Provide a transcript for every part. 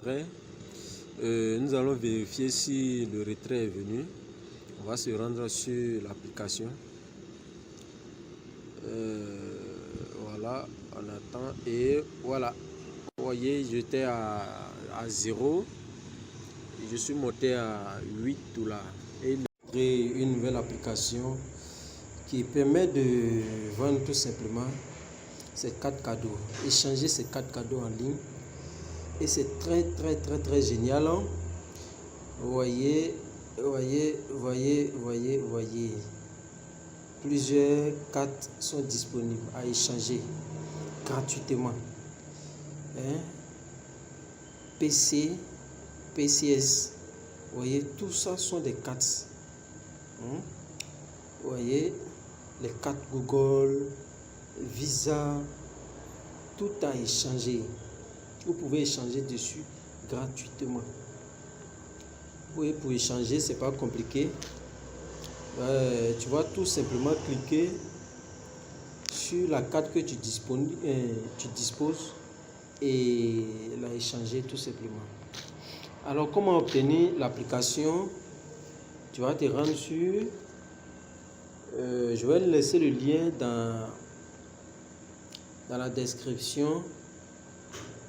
retrait. Nous allons vérifier si le retrait est venu. On va se rendre sur l'application. Voilà, on attend et voilà. Vous voyez, j'étais à 0. Je suis monté à 8 $. Et il a créé une nouvelle application qui permet de vendre tout simplement ces 4 cadeaux. Échanger ces 4 cadeaux en ligne. Et c'est très génial. Hein? Vous voyez. Plusieurs cartes sont disponibles à échanger gratuitement. Hein? PC, PCS. Vous voyez, tout ça sont des cartes. Hein? Vous voyez, les cartes Google, Visa, tout à échanger. Vous pouvez échanger dessus gratuitement. Vous voyez, pour échanger, c'est pas compliqué. Tu vas tout simplement cliquer sur la carte que tu disposes et la échanger tout simplement. Alors, comment obtenir l'application? Tu vas te rendre sur... je vais laisser le lien dans la description.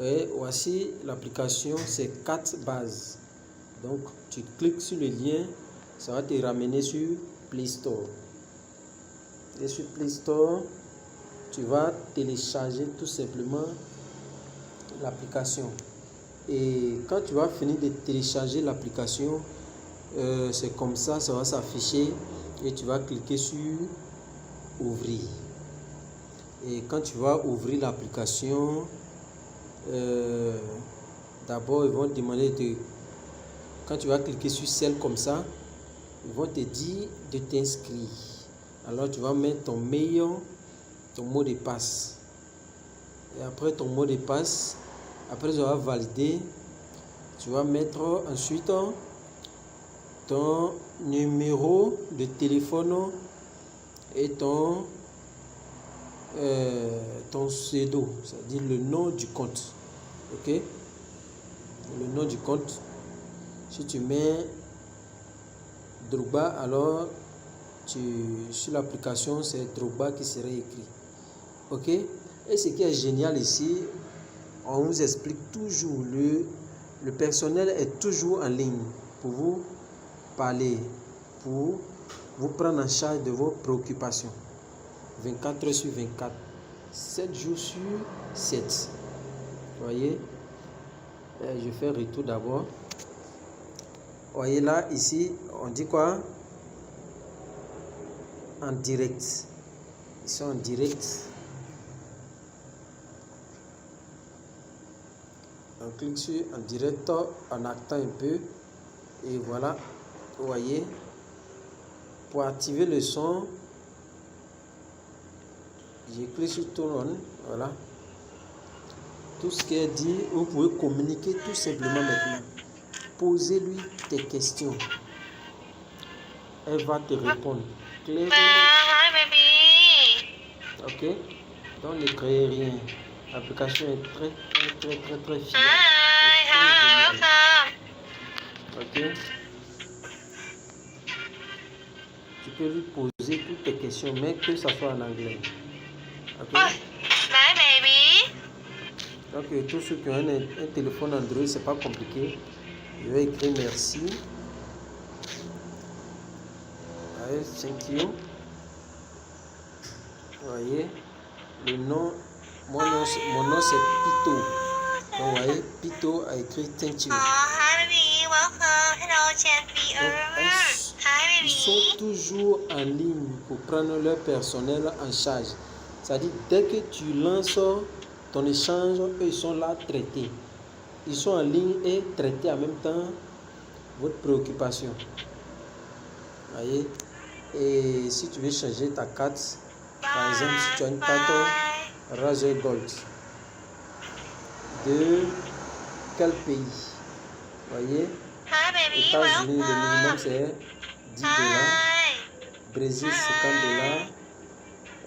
Et voici l'application, c'est 4 bases. Donc, tu cliques sur le lien, ça va te ramener sur Play Store. Et sur Play Store, tu vas télécharger tout simplement l'application. Et quand tu vas finir de télécharger l'application, c'est comme ça, ça va s'afficher et tu vas cliquer sur Ouvrir. Et quand tu vas ouvrir l'application, d'abord ils vont te demander de... Quand tu vas cliquer sur celle comme ça, ils vont te dire de t'inscrire. Alors tu vas mettre ton mail, ton mot de passe. Et après ton mot de passe, après tu vas valider, tu vas mettre ensuite ton numéro de téléphone et ton pseudo, c'est-à-dire le nom du compte. Ok? Le nom du compte. Si tu mets Drogba, alors sur l'application, c'est Drogba qui serait écrit. Ok? Et ce qui est génial ici, on vous explique toujours, le personnel est toujours en ligne pour vous parler, pour vous prendre en charge de vos préoccupations. 24 heures sur 24, 7 jours sur 7. Vous voyez? Je fais retour d'abord. Voyez là, ici, on dit quoi? En direct. Ils sont en direct. On clique sur en direct, on attend un peu. Et voilà, vous voyez. Pour activer le son, je clique sur Turn On. Voilà. Tout ce qui est dit, vous pouvez communiquer tout simplement maintenant. Posez-lui tes questions. Elle va te répondre clairement. Ok? Donc ne créez rien. L'application est très fiable. Ok? Tu peux lui poser toutes tes questions, mais que ça soit en anglais. Ok? Donc tous ceux qui ont un téléphone Android, c'est pas compliqué. Je vais écrire merci. Allez, thank you. Vous voyez, le nom, mon nom c'est Pito. Donc, vous voyez, Pito a écrit thank you. Donc, ils sont toujours en ligne pour prendre leur personnel en charge. C'est-à-dire, dès que tu lances ton échange, eux, ils sont là traités. Ils sont en ligne et traités en même temps votre préoccupation. Voyez? Et si tu veux changer ta carte, par exemple, si tu as une carte Razer Gold, de quel pays? Voyez? États-Unis, le minimum c'est 10 $. Brésil, 50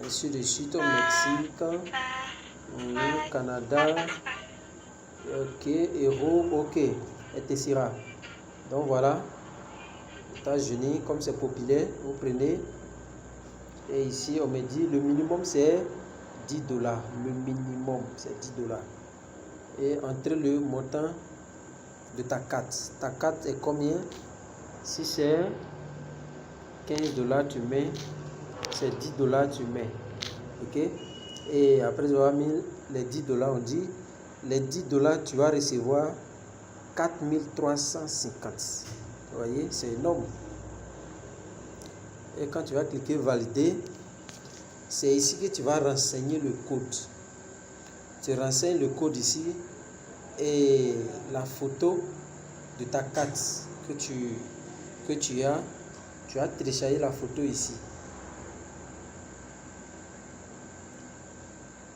$. Ainsi de suite au Mexique, au Canada, Ok, euro, ok, etc. Donc voilà, États-Unis, comme c'est populaire, vous prenez. Et ici, on me dit le minimum c'est $10. Le minimum c'est $10. Et entre le montant de ta carte. Ta carte est combien? Si c'est $15, tu mets. C'est $10, tu mets. Ok? Et après avoir mis les $10, on dit les $10, tu vas recevoir 4350. Vous voyez, c'est énorme. Et quand tu vas cliquer valider, c'est ici que tu vas renseigner le code. Tu renseignes le code ici et la photo de ta carte que tu as. Tu as téléchargé la photo ici.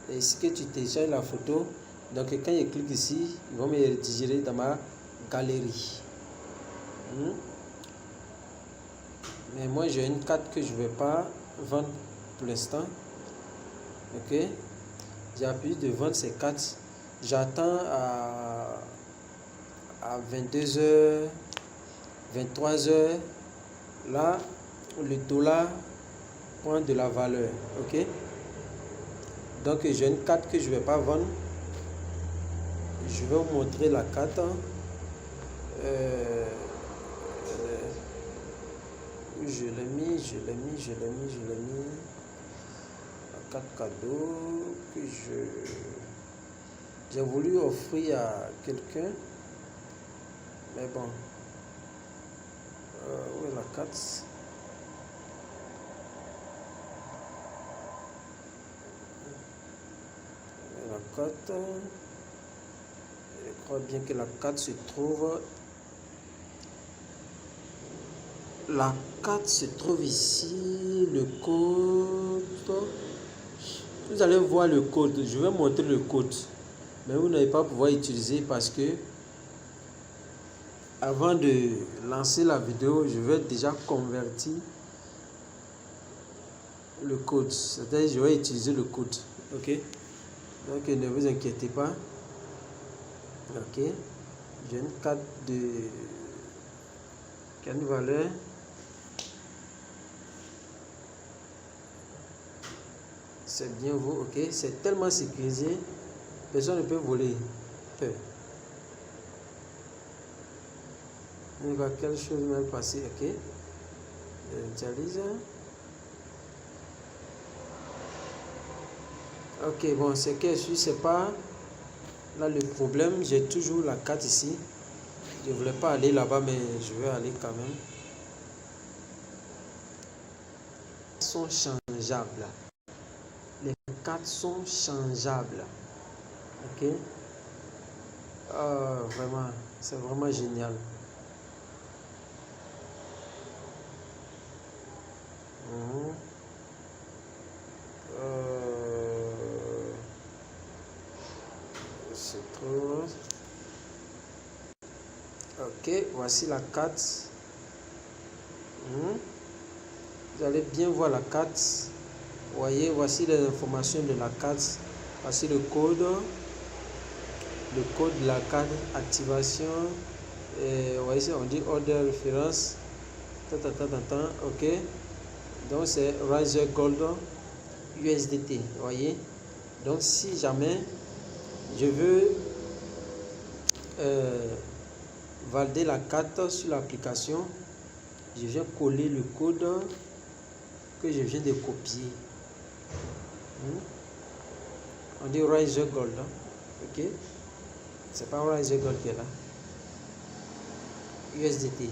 Et ici que tu télécharges la photo, donc quand je clique ici, ils vont me rediriger dans ma galerie. Mais moi j'ai une carte que je ne vais pas vendre pour l'instant. Ok, j'ai appuyé de vendre ces cartes. J'attends à 22h, 23h. Là, le dollar prend de la valeur. Ok, donc j'ai une carte que je ne vais pas vendre. Je vais vous montrer la carte. Je l'ai mis. La carte cadeau que j'ai voulu offrir à quelqu'un. Mais bon. Où est la carte? La carte. Je crois bien que la carte se trouve. La carte se trouve ici. Le code. Vous allez voir le code. Je vais montrer le code. Mais vous n'allez pas pouvoir utiliser parce que avant de lancer la vidéo, je vais déjà convertir le code. C'est-à-dire je vais utiliser le code. Ok. Donc ne vous inquiétez pas. Ok. J'ai une carte qui a une valeur. C'est bien vous, ok. C'est tellement sécurisé, personne ne peut voler. Il va quelque chose mal passer, ok. J'utilise. Ok, bon, c'est que je suis, c'est pas là le problème. J'ai toujours la carte ici. Je voulais pas aller là-bas, mais je vais aller quand même. Ils sont changeables. Les cartes sont changeables. Ok. Vraiment, c'est vraiment génial. C'est trop. Ok, voici la carte. Vous allez bien voir la carte. Voyez, voici les informations de la carte. Voici le code de la carte, activation. Voici, on dit order référence. Ok. Donc c'est Riser Gold USDT. Voyez. Donc si jamais je veux valider la carte sur l'application, je viens coller le code que je viens de copier. On dit Riser Gold. Ok. C'est pas Riser Gold qui est là. USDT.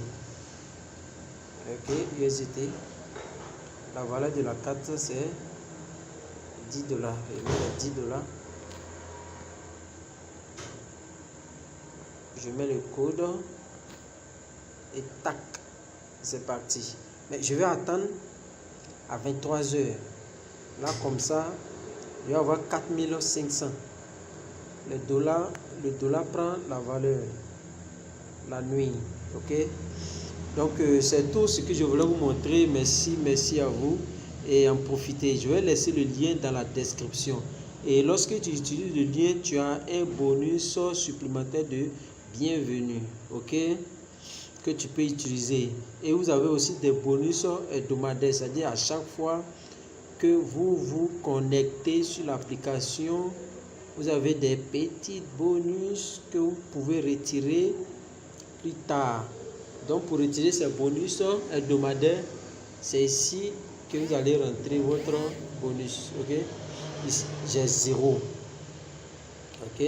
Ok, USDT. La valeur de la carte c'est $10. Et là, $10. Je mets le code et tac, c'est parti. Mais je vais attendre à 23h. Là, comme ça, je vais avoir 4500. Le dollar prend la valeur la nuit. Ok. Donc, c'est tout ce que je voulais vous montrer. Merci à vous et en profitez. Je vais laisser le lien dans la description. Et lorsque tu utilises le lien, tu as un bonus supplémentaire de bienvenue, ok, que tu peux utiliser. Et vous avez aussi des bonus hebdomadaires, c'est-à-dire à chaque fois que vous vous connectez sur l'application, vous avez des petits bonus que vous pouvez retirer plus tard. Donc pour retirer ces bonus hebdomadaires, c'est ici que vous allez rentrer votre bonus, ok. Ici, j'ai 0, ok,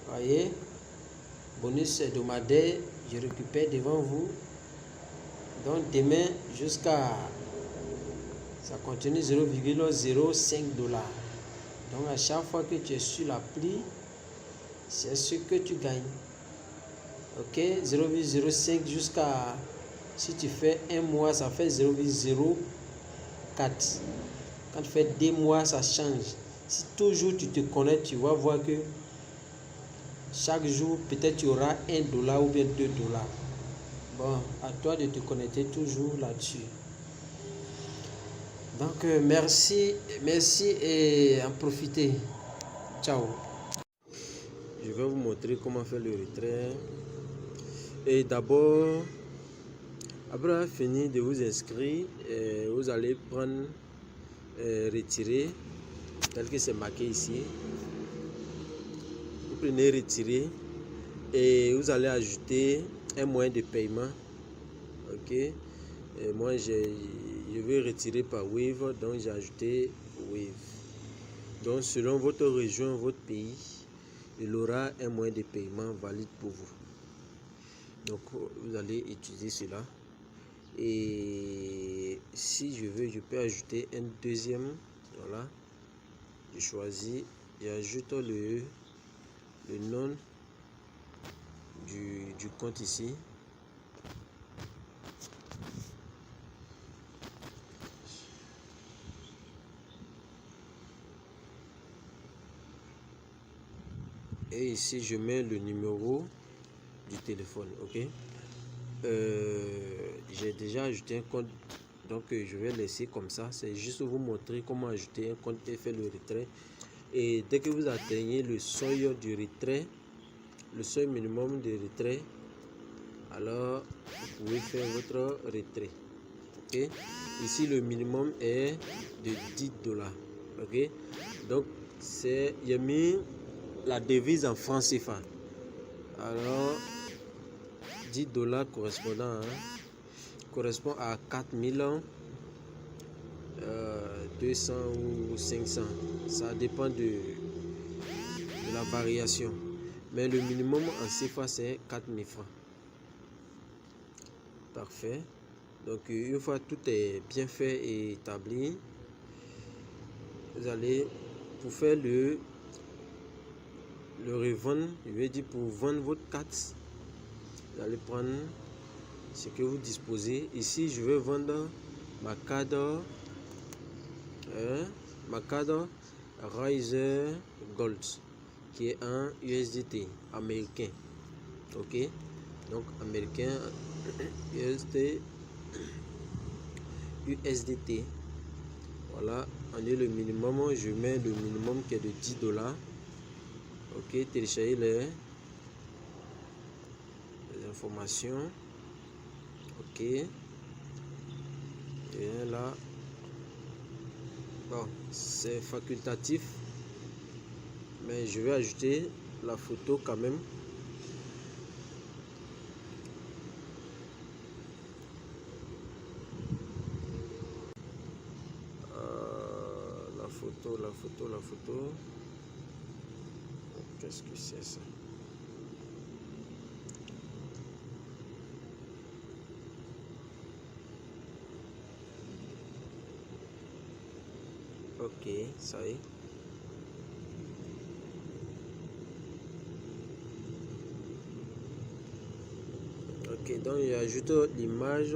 voyez, bonus hebdomadaire, je récupère devant vous. Donc demain jusqu'à, ça continue 0,05 $. Donc à chaque fois que tu es sur l'appli, c'est ce que tu gagnes, ok. 0,05 jusqu'à, si tu fais un mois, ça fait 0,04. Quand tu fais 2 mois, ça change. Si toujours tu te connectes, tu vas voir que chaque jour, peut-être tu auras $1 ou bien $2. Bon, à toi de te connecter toujours là-dessus. Donc, merci et en profitez. Ciao. Je vais vous montrer comment faire le retrait. Et d'abord, après avoir fini de vous inscrire, vous allez prendre retirer, tel que c'est marqué ici. Vous prenez retirer et vous allez ajouter un moyen de paiement, ok. Et moi je vais retirer par Wave, donc j'ai ajouté Wave. Donc selon votre région, votre pays, il aura un moyen de paiement valide pour vous. Donc vous allez utiliser cela. Et si je veux, je peux ajouter un deuxième. Voilà, je choisis, j'ajoute le nom du compte ici. Et ici je mets le numéro du téléphone, ok. J'ai déjà ajouté un compte, donc je vais laisser comme ça. C'est juste vous montrer comment ajouter un compte et faire le retrait. Et dès que vous atteignez le seuil du retrait, le seuil minimum de retrait, alors vous pouvez faire votre retrait, ok. Ici le minimum est de $10, ok. Donc c'est, j'ai mis la devise en francs CFA. Alors $10 correspondant correspond à 4200 ou 500, ça dépend de la variation, mais le minimum en CFA c'est 4000 francs. Parfait. Donc une fois tout est bien fait et établi, vous allez, pour faire le revendre, je vais dire, pour vendre votre carte, vous allez prendre ce que vous disposez. Ici je vais vendre ma carte Riser Gold, qui est un USDT américain, ok. Donc américain, USDT, voilà. On est le minimum, je mets le minimum qui est de $10, ok. Télécharger les informations, ok. Et là, bon, c'est facultatif, mais je vais ajouter la photo quand même. La photo. Qu'est-ce que c'est ça? Ok, ça y est. Ok, donc j'ajoute l'image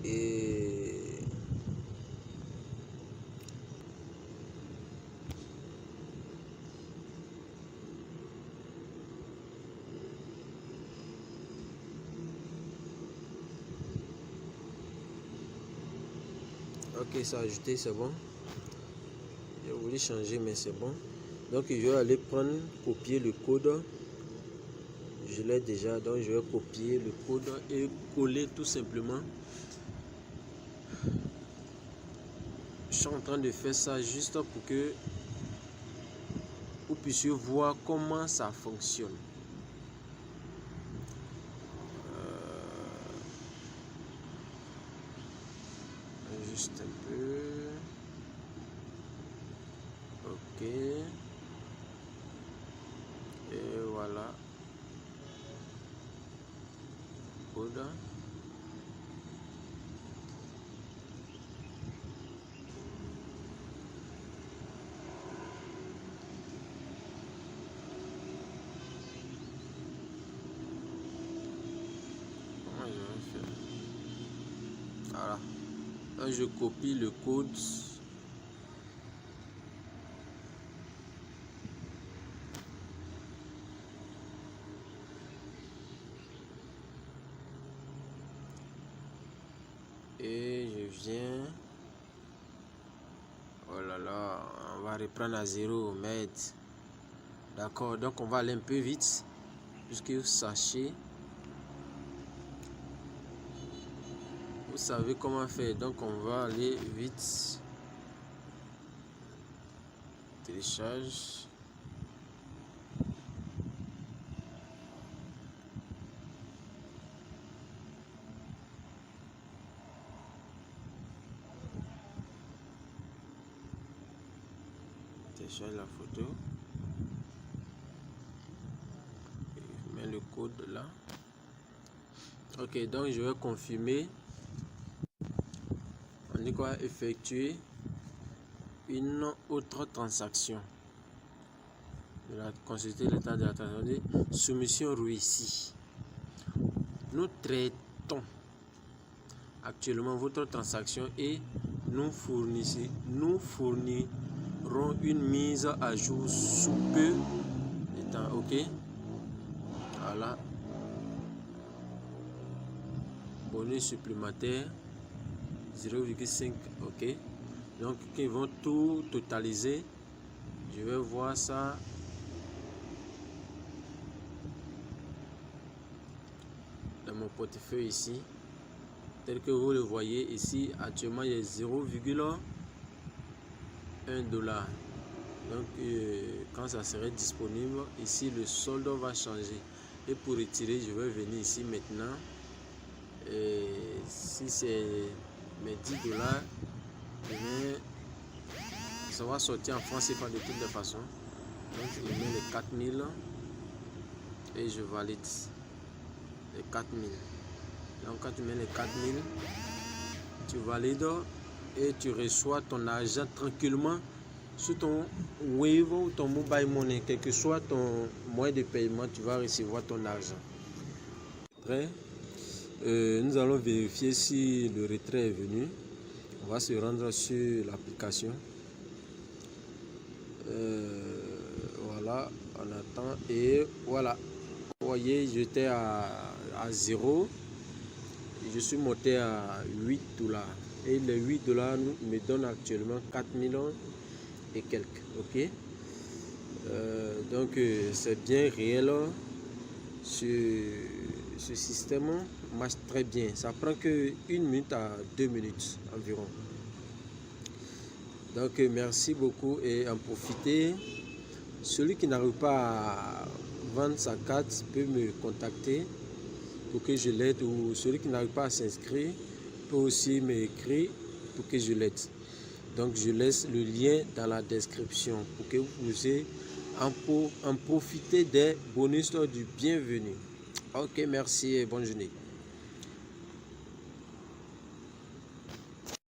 et ok, ça a ajouté, c'est bon. voulu changer, mais c'est bon. Donc je vais aller prendre, copier le code. Je l'ai déjà, donc je vais copier le code et coller tout simplement. Je suis en train de faire ça juste pour que vous puissiez voir comment ça fonctionne. Juste un peu. Ok. Et voilà. Code. Comment je vais faire? Voilà. Là, je copie le code. Et je viens. Oh là là, on va reprendre à 0, mais d'accord, donc on va aller un peu vite, puisque vous savez comment faire, donc on va aller vite. Télécharge. Télécharge la photo. Je mets le code là. Ok, donc je vais confirmer. On dit quoi? Effectuer une autre transaction. Consulter l'état de la transaction. Soumission réussie. Nous traitons actuellement votre transaction et nous fournirons une mise à jour sous peu de temps. Ok, voilà. Bonus supplémentaire 0,5. ok, donc ils vont tout totaliser. Je vais voir ça. Dans mon portefeuille ici, tel que vous le voyez ici, actuellement il y a 0,1 $. Donc quand ça serait disponible ici, le solde va changer. Et pour retirer, je vais venir ici maintenant. Et si c'est mes 10 $, ça va sortir en France CFA de toutes les façons. Donc je mets les 4000 et je valide les 4000. Donc quand tu mets les 4000, tu valides et tu reçois ton argent tranquillement sur ton Wave ou ton mobile money, quel que soit ton moyen de paiement, tu vas recevoir ton argent. Après, nous allons vérifier si le retrait est venu. On va se rendre sur l'application. Voilà, on attend et voilà. Vous voyez, j'étais à 0. Je suis monté à 8 $. Et les 8 $ me donnent actuellement 4000 et quelques. Ok, donc c'est bien réel. Ce système marche très bien. Ça prend que 1 minute à 2 minutes environ. Donc merci beaucoup et en profitez. Celui qui n'arrive pas à vendre sa carte peut me contacter pour que je l'aide, ou celui qui n'arrive pas à s'inscrire peut aussi m'écrire pour que je l'aide. Donc je laisse le lien dans la description pour que vous puissiez en profiter des bonus du bienvenu. Ok, merci et bonne journée.